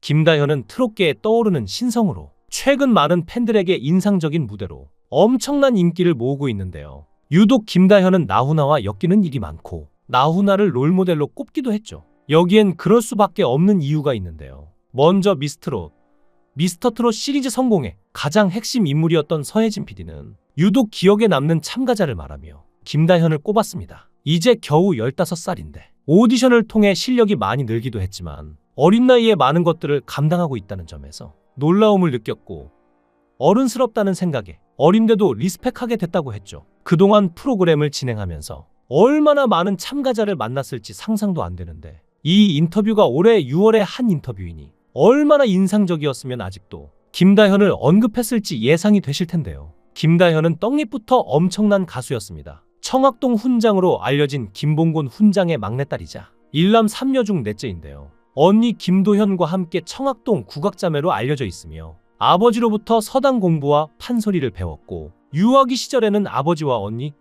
김다현은 트롯계에 떠오르는 신성으로 최근 많은 팬들에게 인상적인 무대로 엄청난 인기를 모으고 있는데요. 유독 김다현은 나훈아와 엮이는 일이 많고 나훈아를 롤모델로 꼽기도 했죠. 여기엔 그럴 수밖에 없는 이유가 있는데요. 먼저 미스터트롯 시리즈 성공의 가장 핵심 인물이었던 서혜진 PD는 유독 기억에 남는 참가자를 말하며 김다현을 꼽았습니다. 이제 겨우 15살인데 오디션을 통해 실력이 많이 늘기도 했지만 어린 나이에 많은 것들을 감당하고 있다는 점에서 놀라움을 느꼈고 어른스럽다는 생각에 어린데도 리스펙하게 됐다고 했죠. 그동안 프로그램을 진행하면서 얼마나 많은 참가자를 만났을지 상상도 안 되는데 이 인터뷰가 올해 6월의 한 인터뷰이니 얼마나 인상적이었으면 아직도 김다현을 언급했을지 예상이 되실 텐데요. 김다현은 떡잎부터 엄청난 가수였습니다. 청학동 훈장으로 알려진 김봉곤 훈장의 막내딸이자 일남 3녀 중 넷째인데요. 언니 김도현과 함께 청학동 국악자매로 알려져 있으며 아버지로부터 서당 공부와 판소리를 배웠고 유아기 시절에는 아버지와 언니,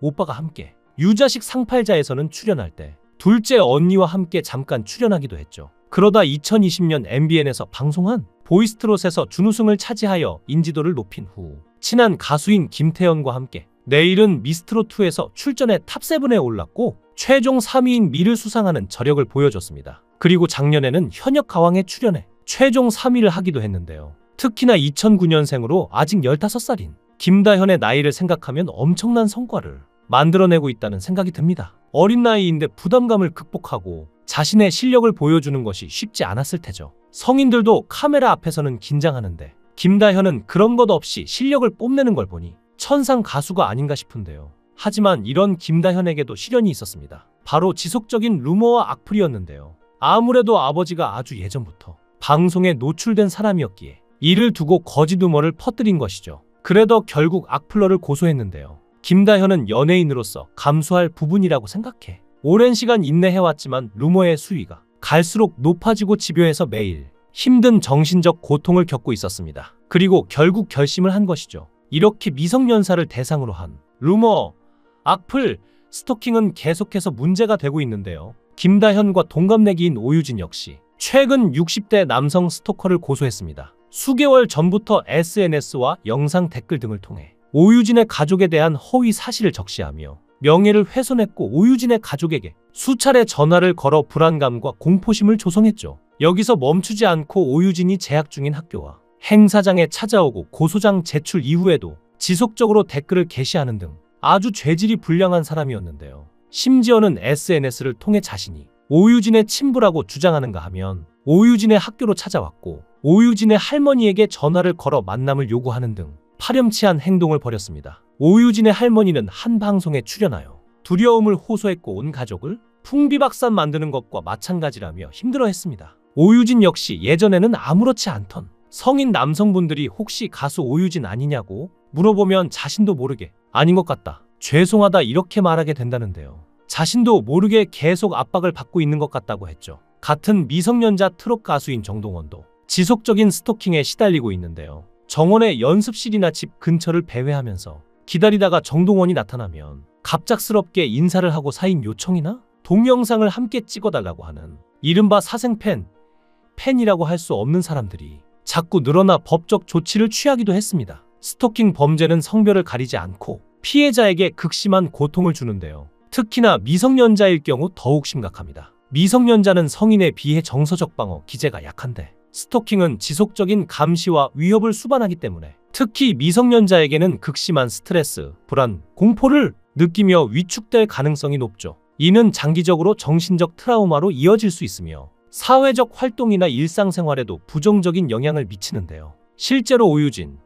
오빠가 함께 유자식 상팔자에서는 출연할 때 둘째 언니와 함께 잠깐 출연하기도 했죠. 그러다 2020년 MBN에서 방송한 보이스트롯에서 준우승을 차지하여 인지도를 높인 후 친한 가수인 김태연과 함께 내일은 미스트롯2에서 출전해 탑7에 올랐고 최종 3위인 미를 수상하는 저력을 보여줬습니다. 그리고 작년에는 현역 가왕에 출연해 최종 3위를 하기도 했는데요. 특히나 2009년생으로 아직 15살인 김다현의 나이를 생각하면 엄청난 성과를 만들어내고 있다는 생각이 듭니다. 어린 나이인데 부담감을 극복하고 자신의 실력을 보여주는 것이 쉽지 않았을 테죠. 성인들도 카메라 앞에서는 긴장하는데 김다현은 그런 것 없이 실력을 뽐내는 걸 보니 천상 가수가 아닌가 싶은데요. 하지만 이런 김다현에게도 시련이 있었습니다. 바로 지속적인 루머와 악플이었는데요. 아무래도 아버지가 아주 예전부터 방송에 노출된 사람이었기에 이를 두고 거짓 루머를 퍼뜨린 것이죠. 그래도 결국 악플러를 고소했는데요. 김다현은 연예인으로서 감수할 부분이라고 생각해 오랜 시간 인내해왔지만 루머의 수위가 갈수록 높아지고 집요해서 매일 힘든 정신적 고통을 겪고 있었습니다. 그리고 결국 결심을 한 것이죠. 이렇게 미성년자를 대상으로 한 루머, 악플, 스토킹은 계속해서 문제가 되고 있는데요. 김다현과 동갑내기인 오유진 역시 최근 60대 남성 스토커를 고소했습니다. 수개월 전부터 SNS와 영상 댓글 등을 통해 오유진의 가족에 대한 허위 사실을 적시하며 명예를 훼손했고 오유진의 가족에게 수차례 전화를 걸어 불안감과 공포심을 조성했죠. 여기서 멈추지 않고 오유진이 재학 중인 학교와 행사장에 찾아오고 고소장 제출 이후에도 지속적으로 댓글을 게시하는 등 아주 죄질이 불량한 사람이었는데요. 심지어는 SNS를 통해 자신이 오유진의 친부라고 주장하는가 하면 오유진의 학교로 찾아왔고 오유진의 할머니에게 전화를 걸어 만남을 요구하는 등 파렴치한 행동을 벌였습니다. 오유진의 할머니는 한 방송에 출연하여 두려움을 호소했고 온 가족을 풍비박산 만드는 것과 마찬가지라며 힘들어했습니다. 오유진 역시 예전에는 아무렇지 않던 성인 남성분들이 혹시 가수 오유진 아니냐고 물어보면 자신도 모르게 아닌 것 같다, 죄송하다 이렇게 말하게 된다는데요. 자신도 모르게 계속 압박을 받고 있는 것 같다고 했죠. 같은 미성년자 트롯 가수인 정동원도 지속적인 스토킹에 시달리고 있는데요. 정원의 연습실이나 집 근처를 배회하면서 기다리다가 정동원이 나타나면 갑작스럽게 인사를 하고 사인 요청이나 동영상을 함께 찍어달라고 하는 이른바 팬이라고 할 수 없는 사람들이 자꾸 늘어나 법적 조치를 취하기도 했습니다. 스토킹 범죄는 성별을 가리지 않고 피해자에게 극심한 고통을 주는데요. 특히나 미성년자일 경우 더욱 심각합니다. 미성년자는 성인에 비해 정서적 방어 기제가 약한데 스토킹은 지속적인 감시와 위협을 수반하기 때문에 특히 미성년자에게는 극심한 스트레스, 불안, 공포를 느끼며 위축될 가능성이 높죠. 이는 장기적으로 정신적 트라우마로 이어질 수 있으며 사회적 활동이나 일상생활에도 부정적인 영향을 미치는데요. 실제로 오유진,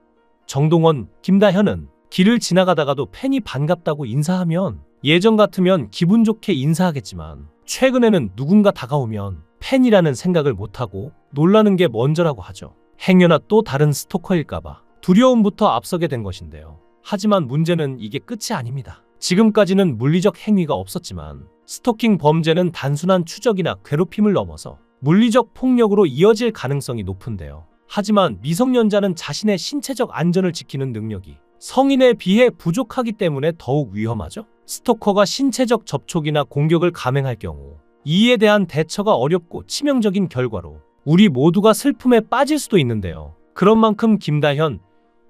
정동원, 김다현은 길을 지나가다가도 팬이 반갑다고 인사하면 예전 같으면 기분 좋게 인사하겠지만 최근에는 누군가 다가오면 팬이라는 생각을 못하고 놀라는 게 먼저라고 하죠. 행여나 또 다른 스토커일까봐 두려움부터 앞서게 된 것인데요. 하지만 문제는 이게 끝이 아닙니다. 지금까지는 물리적 행위가 없었지만 스토킹 범죄는 단순한 추적이나 괴롭힘을 넘어서 물리적 폭력으로 이어질 가능성이 높은데요. 하지만 미성년자는 자신의 신체적 안전을 지키는 능력이 성인에 비해 부족하기 때문에 더욱 위험하죠. 스토커가 신체적 접촉이나 공격을 감행할 경우 이에 대한 대처가 어렵고 치명적인 결과로 우리 모두가 슬픔에 빠질 수도 있는데요. 그런 만큼 김다현,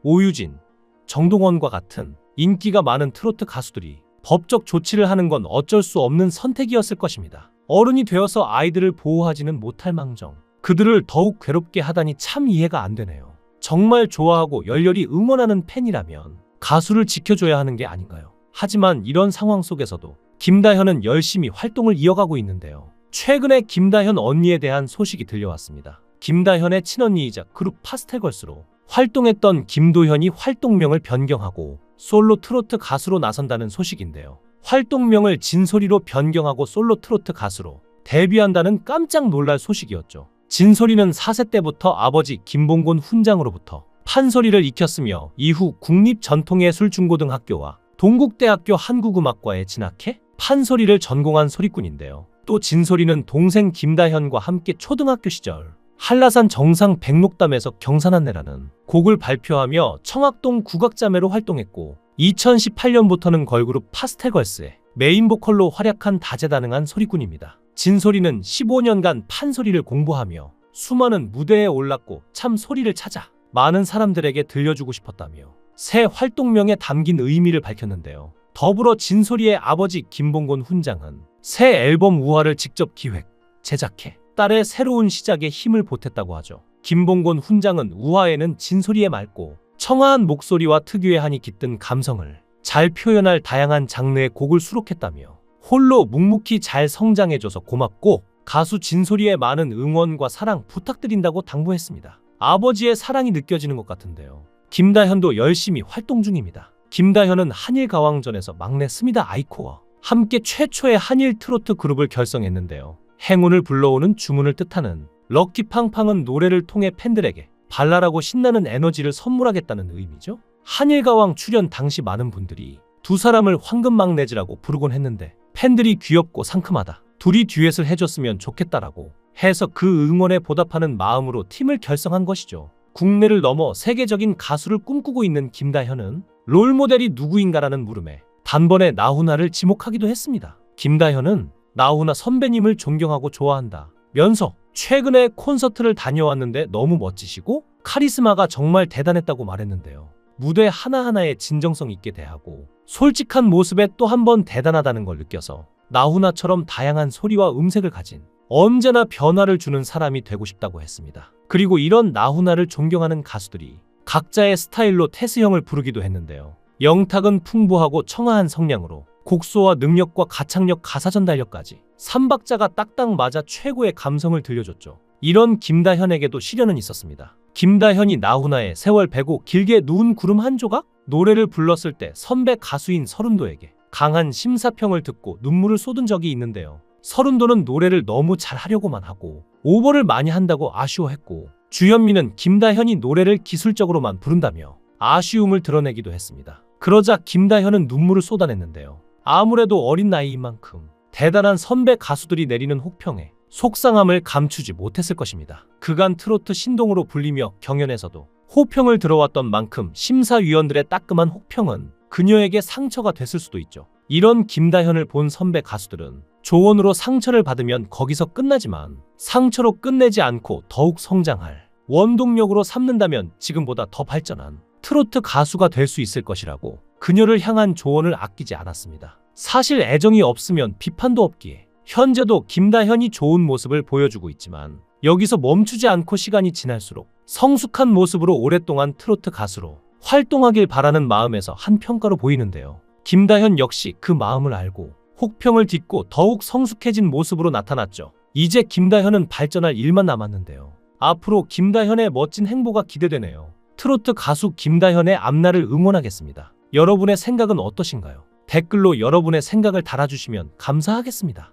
오유진, 정동원과 같은 인기가 많은 트로트 가수들이 법적 조치를 하는 건 어쩔 수 없는 선택이었을 것입니다. 어른이 되어서 아이들을 보호하지는 못할 망정 그들을 더욱 괴롭게 하다니 참 이해가 안 되네요. 정말 좋아하고 열렬히 응원하는 팬이라면 가수를 지켜줘야 하는 게 아닌가요? 하지만 이런 상황 속에서도 김다현은 열심히 활동을 이어가고 있는데요. 최근에 김다현 언니에 대한 소식이 들려왔습니다. 김다현의 친언니이자 그룹 파스텔걸스로 활동했던 김도현이 활동명을 변경하고 솔로 트로트 가수로 나선다는 소식인데요. 활동명을 진솔이로 변경하고 솔로 트로트 가수로 데뷔한다는 깜짝 놀랄 소식이었죠. 진솔이는 4세 때부터 아버지 김봉곤 훈장으로부터 판소리를 익혔으며 이후 국립전통예술중고등학교와 동국대학교 한국음악과에 진학해 판소리를 전공한 소리꾼인데요. 또 진솔이는 동생 김다현과 함께 초등학교 시절 한라산 정상 백록담에서 경산한내라는 곡을 발표하며 청학동 국악자매로 활동했고 2018년부터는 걸그룹 파스텔걸스의 메인 보컬로 활약한 다재다능한 소리꾼입니다. 진솔이는 15년간 판소리를 공부하며 수많은 무대에 올랐고 참 소리를 찾아 많은 사람들에게 들려주고 싶었다며 새 활동명에 담긴 의미를 밝혔는데요. 더불어 진솔이의 아버지 김봉곤 훈장은 새 앨범 우화를 직접 기획, 제작해 딸의 새로운 시작에 힘을 보탰다고 하죠. 김봉곤 훈장은 우화에는 진솔이의 맑고 청아한 목소리와 특유의 한이 깃든 감성을 잘 표현할 다양한 장르의 곡을 수록했다며 홀로 묵묵히 잘 성장해줘서 고맙고 가수 진솔이의 많은 응원과 사랑 부탁드린다고 당부했습니다. 아버지의 사랑이 느껴지는 것 같은데요. 김다현도 열심히 활동 중입니다. 김다현은 한일가왕전에서 막내 스미다 아이코와 함께 최초의 한일 트로트 그룹을 결성했는데요. 행운을 불러오는 주문을 뜻하는 럭키팡팡은 노래를 통해 팬들에게 발랄하고 신나는 에너지를 선물하겠다는 의미죠. 한일가왕 출연 당시 많은 분들이 두 사람을 황금막내즈라고 부르곤 했는데 팬들이 귀엽고 상큼하다, 둘이 듀엣을 해줬으면 좋겠다라고 해서 그 응원에 보답하는 마음으로 팀을 결성한 것이죠. 국내를 넘어 세계적인 가수를 꿈꾸고 있는 김다현은 롤모델이 누구인가라는 물음에 단번에 나훈아를 지목하기도 했습니다. 김다현은 나훈아 선배님을 존경하고 좋아한다 면서 최근에 콘서트를 다녀왔는데 너무 멋지시고 카리스마가 정말 대단했다고 말했는데요. 무대 하나하나에 진정성 있게 대하고 솔직한 모습에 또 한 번 대단하다는 걸 느껴서 나훈아처럼 다양한 소리와 음색을 가진 언제나 변화를 주는 사람이 되고 싶다고 했습니다. 그리고 이런 나훈아를 존경하는 가수들이 각자의 스타일로 태스형을 부르기도 했는데요. 영탁은 풍부하고 청아한 성량으로 곡소와 능력과 가창력, 가사 전달력까지 삼박자가 딱딱 맞아 최고의 감성을 들려줬죠. 이런 김다현에게도 시련은 있었습니다. 김다현이 나훈아의 세월 베고 길게 누운 구름 한 조각? 노래를 불렀을 때 선배 가수인 서른도에게 강한 심사평을 듣고 눈물을 쏟은 적이 있는데요. 서른도는 노래를 너무 잘하려고만 하고 오버를 많이 한다고 아쉬워했고, 주현미는 김다현이 노래를 기술적으로만 부른다며 아쉬움을 드러내기도 했습니다. 그러자 김다현은 눈물을 쏟아냈는데요. 아무래도 어린 나이인 만큼 대단한 선배 가수들이 내리는 혹평에 속상함을 감추지 못했을 것입니다. 그간 트로트 신동으로 불리며 경연에서도 호평을 들어왔던 만큼 심사위원들의 따끔한 혹평은 그녀에게 상처가 됐을 수도 있죠. 이런 김다현을 본 선배 가수들은 조언으로 상처를 받으면 거기서 끝나지만 상처로 끝내지 않고 더욱 성장할 원동력으로 삼는다면 지금보다 더 발전한 트로트 가수가 될 수 있을 것이라고 그녀를 향한 조언을 아끼지 않았습니다. 사실 애정이 없으면 비판도 없기에 현재도 김다현이 좋은 모습을 보여주고 있지만 여기서 멈추지 않고 시간이 지날수록 성숙한 모습으로 오랫동안 트로트 가수로 활동하길 바라는 마음에서 한 평가로 보이는데요. 김다현 역시 그 마음을 알고 혹평을 딛고 더욱 성숙해진 모습으로 나타났죠. 이제 김다현은 발전할 일만 남았는데요. 앞으로 김다현의 멋진 행보가 기대되네요. 트로트 가수 김다현의 앞날을 응원하겠습니다. 여러분의 생각은 어떠신가요? 댓글로 여러분의 생각을 달아주시면 감사하겠습니다.